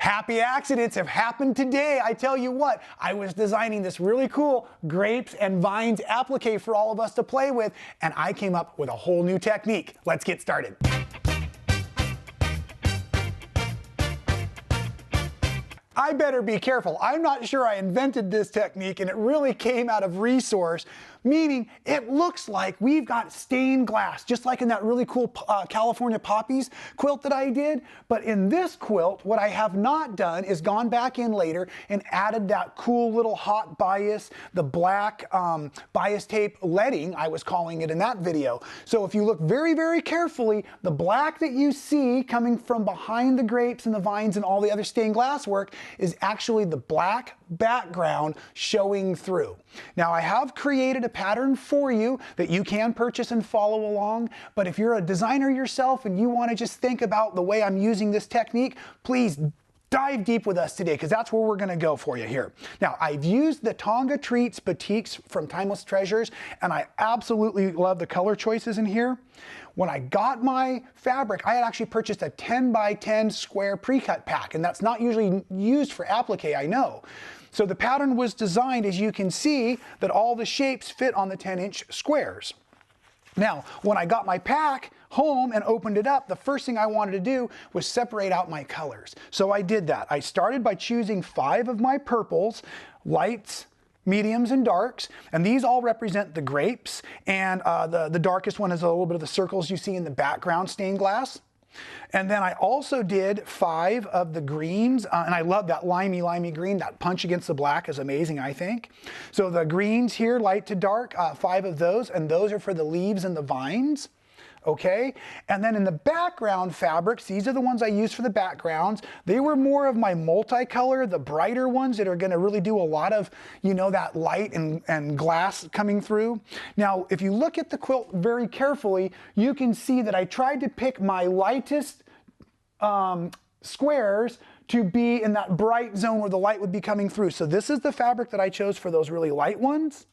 Happy accidents have happened today. I tell you what, I was designing this really cool grapes and vines applique for all of us to play with, and I came up with a whole new technique. Let's get started. I better be careful. I'm not sure I invented this technique, and it really came out of resource, meaning it looks like we've got stained glass, just like in that really cool California poppies quilt that I did. But in this quilt, what I have not done is gone back in later and added that cool little hot bias, the black bias tape leading, I was calling it in that video. So if you look very, very carefully, the black that you see coming from behind the grapes and the vines and all the other stained glass work is actually the black background showing through. Now I have created a pattern for you that you can purchase and follow along, but if you're a designer yourself and you want to just think about the way I'm using this technique, please dive deep with us today, because that's where we're going to go for you here. Now, I've used the Tonga Treats Batiks from Timeless Treasures, and I absolutely love the color choices in here. When I got my fabric, I had actually purchased a 10 by 10 square pre-cut pack, and that's not usually used for applique, I know. So the pattern was designed, as you can see, that all the shapes fit on the 10-inch squares. Now, when I got my pack home and opened it up, the first thing I wanted to do was separate out my colors. So I did that. I started by choosing 5 of my purples, lights, mediums, and darks, and these all represent the grapes, and the darkest one is a little bit of the circles you see in the background stained glass. And then I also did 5 of the greens, and I love that limey green. That punch against the black is amazing, I think. So the greens here, light to dark, 5 of those, and those are for the leaves and the vines. Okay, and then in the background fabrics, these are the ones I used for the backgrounds. They were more of my multicolor, the brighter ones that are going to really do a lot of, you know, that light and glass coming through. Now, if you look at the quilt very carefully, you can see that I tried to pick my lightest squares to be in that bright zone where the light would be coming through. So this is the fabric that I chose for those really light ones.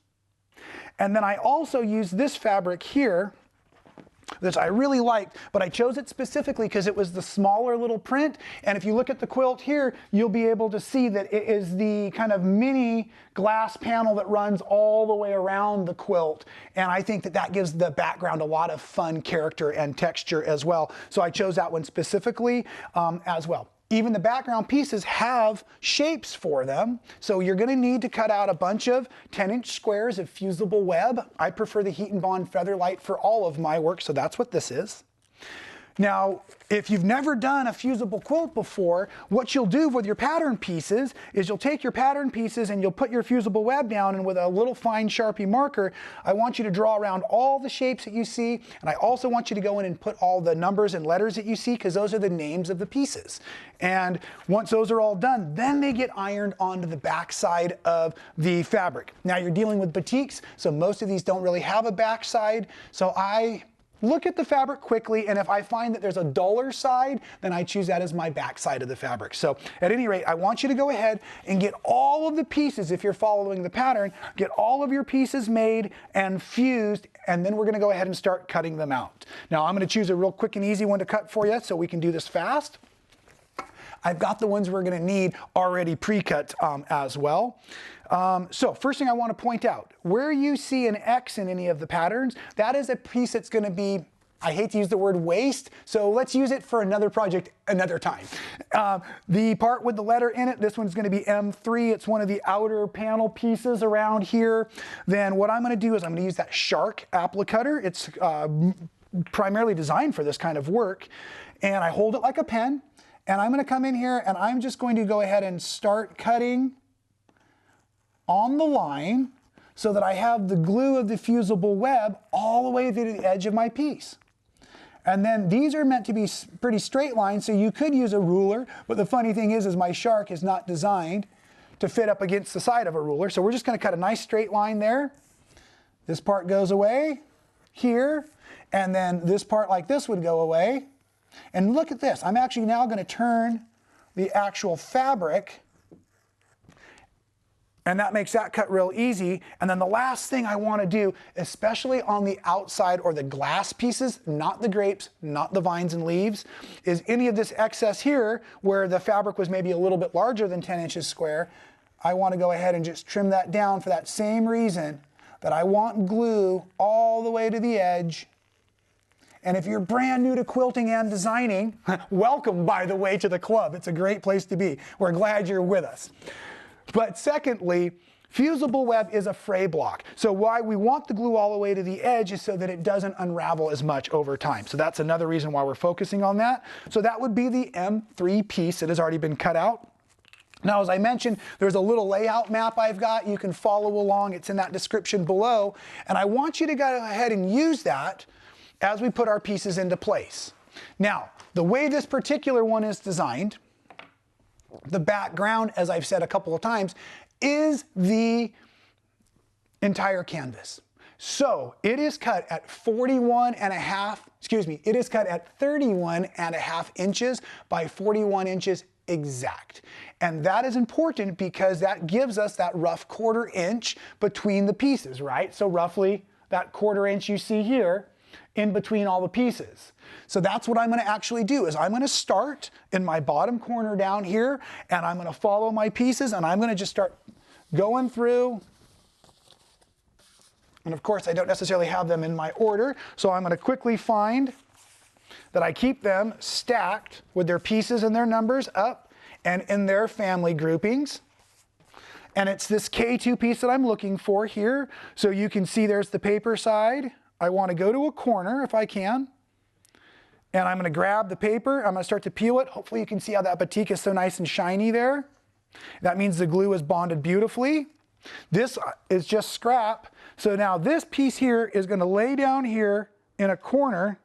And then I also used this fabric here, that I really liked, but I chose it specifically because it was the smaller little print. And if you look at the quilt here, you'll be able to see that it is the kind of mini glass panel that runs all the way around the quilt. And I think that that gives the background a lot of fun character and texture as well. So I chose that one specifically as well. Even the background pieces have shapes for them, so you're going to need to cut out a bunch of 10-inch squares of fusible web. I prefer the Heat and Bond Featherlite for all of my work, so that's what this is. Now, if you've never done a fusible quilt before, what you'll do with your pattern pieces is you'll take your pattern pieces and you'll put your fusible web down, and with a little fine Sharpie marker, I want you to draw around all the shapes that you see, and I also want you to go in and put all the numbers and letters that you see, because those are the names of the pieces. And once those are all done, then they get ironed onto the back side of the fabric. Now, you're dealing with batiks, so most of these don't really have a back side, so I look at the fabric quickly, and if I find that there's a duller side, then I choose that as my back side of the fabric. So at any rate, I want you to go ahead and get all of the pieces, if you're following the pattern, get all of your pieces made and fused, and then we're going to go ahead and start cutting them out. Now I'm going to choose a real quick and easy one to cut for you so we can do this fast. I've got the ones we're going to need already pre-cut as well. So first thing I want to point out, where you see an X in any of the patterns, that is a piece that's going to be, I hate to use the word waste, so let's use it for another project another time. The part with the letter in it, this one's going to be M3. It's one of the outer panel pieces around here. Then what I'm going to do is I'm going to use that Shark Applicutter. It's primarily designed for this kind of work. And I hold it like a pen. And I'm going to come in here and I'm just going to go ahead and start cutting on the line so that I have the glue of the fusible web all the way to the edge of my piece. And then these are meant to be pretty straight lines, so you could use a ruler, but the funny thing is my Shark is not designed to fit up against the side of a ruler, so we're just going to cut a nice straight line there. This part goes away here, and then this part like this would go away. And look at this, I'm actually now going to turn the actual fabric, And that makes that cut real easy. And then the last thing I want to do, especially on the outside or the glass pieces, not the grapes, not the vines and leaves, is any of this excess here where the fabric was maybe a little bit larger than 10 inches square. I want to go ahead and just trim that down for that same reason that I want glue all the way to the edge. And if you're brand new to quilting and designing, welcome, by the way, to the club. It's a great place to be. We're glad you're with us. But secondly, fusible web is a fray block. So why we want the glue all the way to the edge is so that it doesn't unravel as much over time. So that's another reason why we're focusing on that. So that would be the M3 piece that has already been cut out. Now, as I mentioned, there's a little layout map I've got. You can follow along. It's in that description below. And I want you to go ahead and use that as we put our pieces into place. Now, the way this particular one is designed, the background, as I've said a couple of times, is the entire canvas. So it is cut at 31 and a half, it is cut at 31 and a half inches by 41 inches exact. And that is important because that gives us that rough 1/4 inch between the pieces, right? So roughly that 1/4 inch you see here in between all the pieces. So that's what I'm going to actually do, is I'm going to start in my bottom corner down here, and I'm going to follow my pieces, and I'm going to just start going through. And of course, I don't necessarily have them in my order, so I'm going to quickly find that I keep them stacked with their pieces and their numbers up and in their family groupings. And it's this K2 piece that I'm looking for here. So you can see there's the paper side. I want to go to a corner if I can. And I'm going to grab the paper. I'm going to start to peel it. Hopefully you can see how that batik is so nice and shiny there. That means the glue is bonded beautifully. This is just scrap. So now this piece here is going to lay down here in a corner.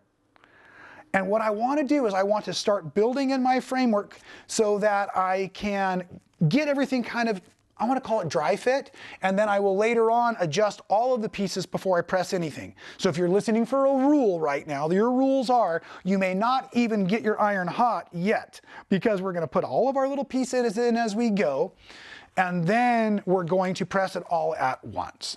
And what I want to do is I want to start building in my framework so that I can get everything kind of, I want to call it dry fit, and then I will later on adjust all of the pieces before I press anything. So if you're listening for a rule right now, your rules are you may not even get your iron hot yet, because we're going to put all of our little pieces in as we go, and then we're going to press it all at once.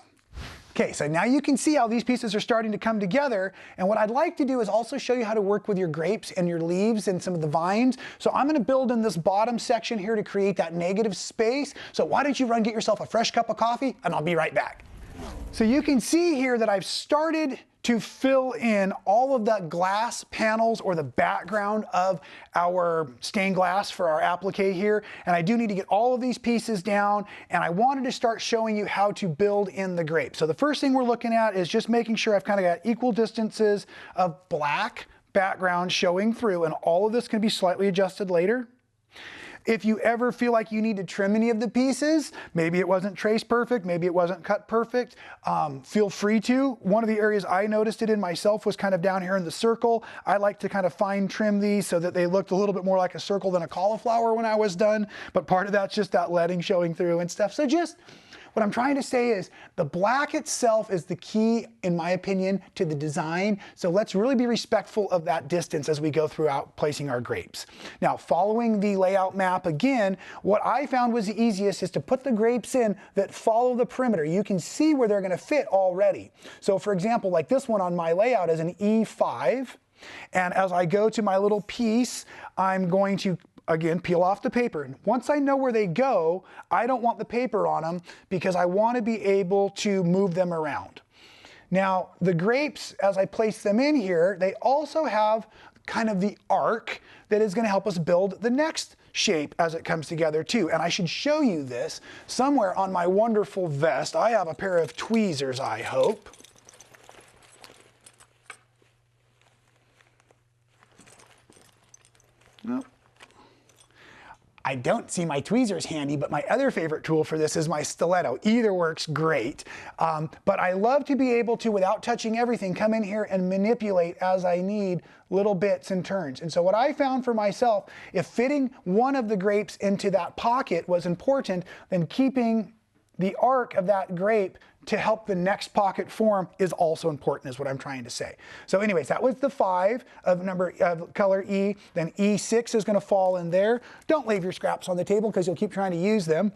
Okay, so now you can see how these pieces are starting to come together, and what I'd like to do is also show you how to work with your grapes and your leaves and some of the vines. So I'm going to build in this bottom section here to create that negative space. So why don't you run get yourself a fresh cup of coffee, and I'll be right back. So you can see here that I've started to fill in all of the glass panels or the background of our stained glass for our applique here. And I do need to get all of these pieces down, and I wanted to start showing you how to build in the grapes. So the first thing we're looking at is just making sure I've kind of got equal distances of black background showing through, and all of this can be slightly adjusted later. If you ever feel like you need to trim any of the pieces, maybe it wasn't traced perfect, maybe it wasn't cut perfect, feel free to. One of the areas I noticed it in myself was kind of down here in the circle. I like to kind of fine trim these so that they looked a little bit more like a circle than a cauliflower when I was done, but part of that's just that leading showing through and stuff. So just, what I'm trying to say is the black itself is the key, in my opinion, to the design. So let's really be respectful of that distance as we go throughout placing our grapes. Now, following the layout map again, what I found was the easiest is to put the grapes in that follow the perimeter. You can see where they're going to fit already. So for example, like this one on my layout is an E5. And as I go to my little piece, I'm going to again, peel off the paper. Once I know where they go, I don't want the paper on them because I want to be able to move them around. Now, the grapes, as I place them in here, they also have kind of the arc that is going to help us build the next shape as it comes together too. And I should show you this somewhere on my wonderful vest. I have a pair of tweezers, I hope. Nope. I don't see my tweezers handy, but my other favorite tool for this is my stiletto. Either works great. But I love to be able to, without touching everything, come in here and manipulate as I need little bits and turns. And so what I found for myself, if fitting one of the grapes into that pocket was important, then keeping the arc of that grape to help the next pocket form is also important, is what I'm trying to say. So anyways, that was the 5 of color E. Then E6 is going to fall in there. Don't leave your scraps on the table because you'll keep trying to use them.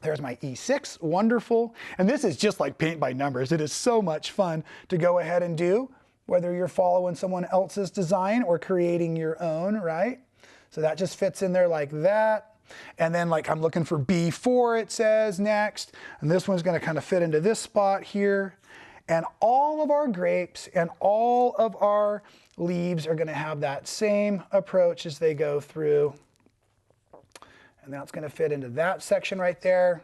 There's my E6, wonderful. And this is just like paint by numbers. It is so much fun to go ahead and do, whether you're following someone else's design or creating your own, right? So that just fits in there like that. And then like I'm looking for B4, it says next. And this one's gonna kind of fit into this spot here. And all of our grapes and all of our leaves are gonna have that same approach as they go through. And that's gonna fit into that section right there.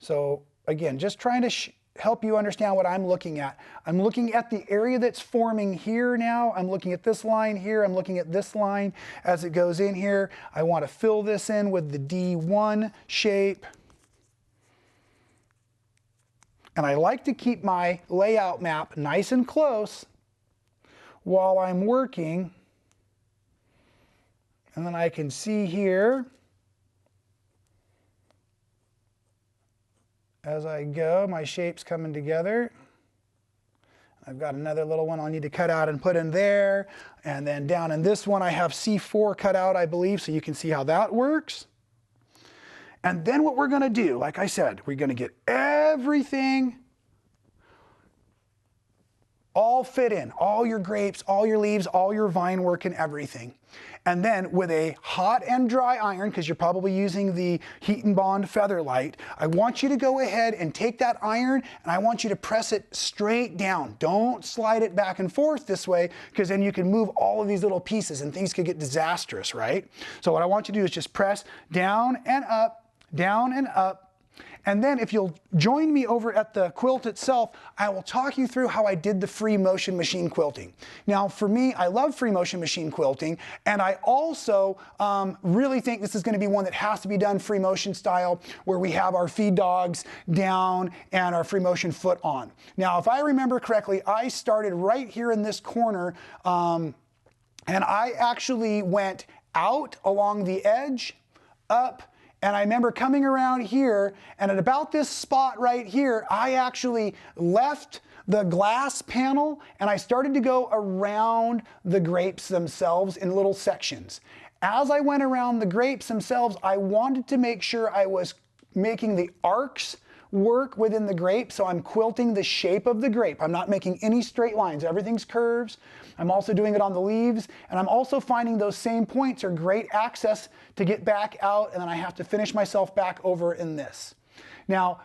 So again, just trying to help you understand what I'm looking at. I'm looking at the area that's forming here now. I'm looking at this line here. I'm looking at this line as it goes in here. I want to fill this in with the D1 shape. And I like to keep my layout map nice and close while I'm working. And then I can see here, as I go, my shape's coming together. I've got another little one I'll need to cut out and put in there. And then down in this one, I have C4 cut out, I believe, so you can see how that works. And then what we're gonna do, like I said, we're gonna get everything all fit in, all your grapes, all your leaves, all your vine work and everything. And then with a hot and dry iron, because you're probably using the Heat and Bond Featherlite, I want you to go ahead and take that iron and I want you to press it straight down. Don't slide it back and forth this way, because then you can move all of these little pieces and things could get disastrous, right? So what I want you to do is just press down and up, down and up. And then if you'll join me over at the quilt itself, I will talk you through how I did the free motion machine quilting. Now for me, I love free motion machine quilting, and I also really think this is going to be one that has to be done free motion style, where we have our feed dogs down and our free motion foot on. Now if I remember correctly, I started right here in this corner, and I actually went out along the edge, up, and I remember coming around here, and at about this spot right here, I actually left the glass panel and I started to go around the grapes themselves in little sections. As I went around the grapes themselves, I wanted to make sure I was making the arcs work within the grape, so I'm quilting the shape of the grape. I'm not making any straight lines. Everything's curves. I'm also doing it on the leaves, and I'm also finding those same points are great access to get back out, and then I have to finish myself back over in this. Now,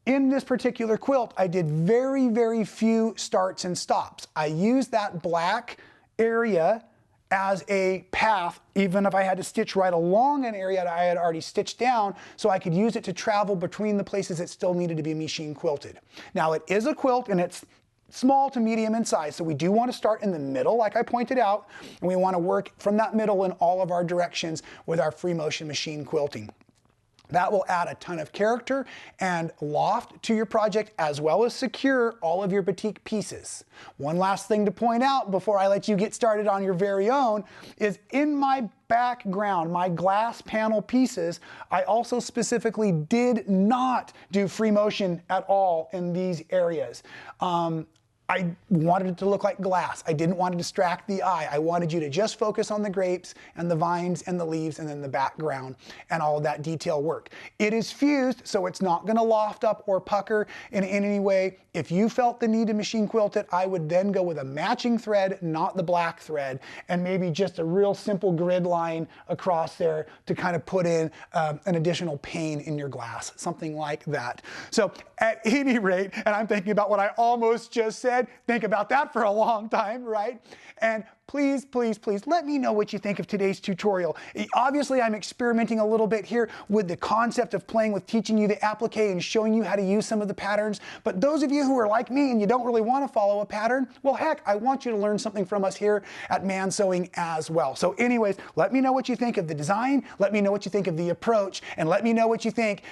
in this particular quilt, I did very, very few starts and stops. I used that black area as a path, even if I had to stitch right along an area that I had already stitched down, so I could use it to travel between the places that still needed to be machine quilted. Now it is a quilt and it's small to medium in size, so we do want to start in the middle like I pointed out, and we want to work from that middle in all of our directions with our free motion machine quilting. That will add a ton of character and loft to your project, as well as secure all of your batik pieces. One last thing to point out before I let you get started on your very own is in my background, my glass panel pieces, I also specifically did not do free motion at all in these areas. I wanted it to look like glass. I didn't want to distract the eye. I wanted you to just focus on the grapes and the vines and the leaves and then the background and all of that detail work. It is fused, so it's not going to loft up or pucker in any way. If you felt the need to machine quilt it, I would then go with a matching thread, not the black thread, and maybe just a real simple grid line across there to kind of put in an additional pane in your glass, something like that. So at any rate, and I'm thinking about what I almost just said, think about that for a long time, right? And please, please, please let me know what you think of today's tutorial. Obviously, I'm experimenting a little bit here with the concept of playing with teaching you the applique and showing you how to use some of the patterns. But those of you who are like me and you don't really want to follow a pattern, well, heck, I want you to learn something from us here at Man Sewing as well. So anyways, let me know what you think of the design. Let me know what you think of the approach. And let me know what you think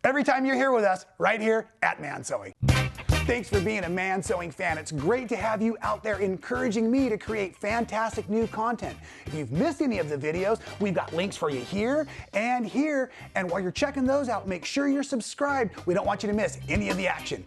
every time you're here with us right here at Man Sewing. Thanks for being a Man Sewing fan. It's great to have you out there encouraging me to create fantastic new content. If you've missed any of the videos, we've got links for you here and here. And while you're checking those out, make sure you're subscribed. We don't want you to miss any of the action.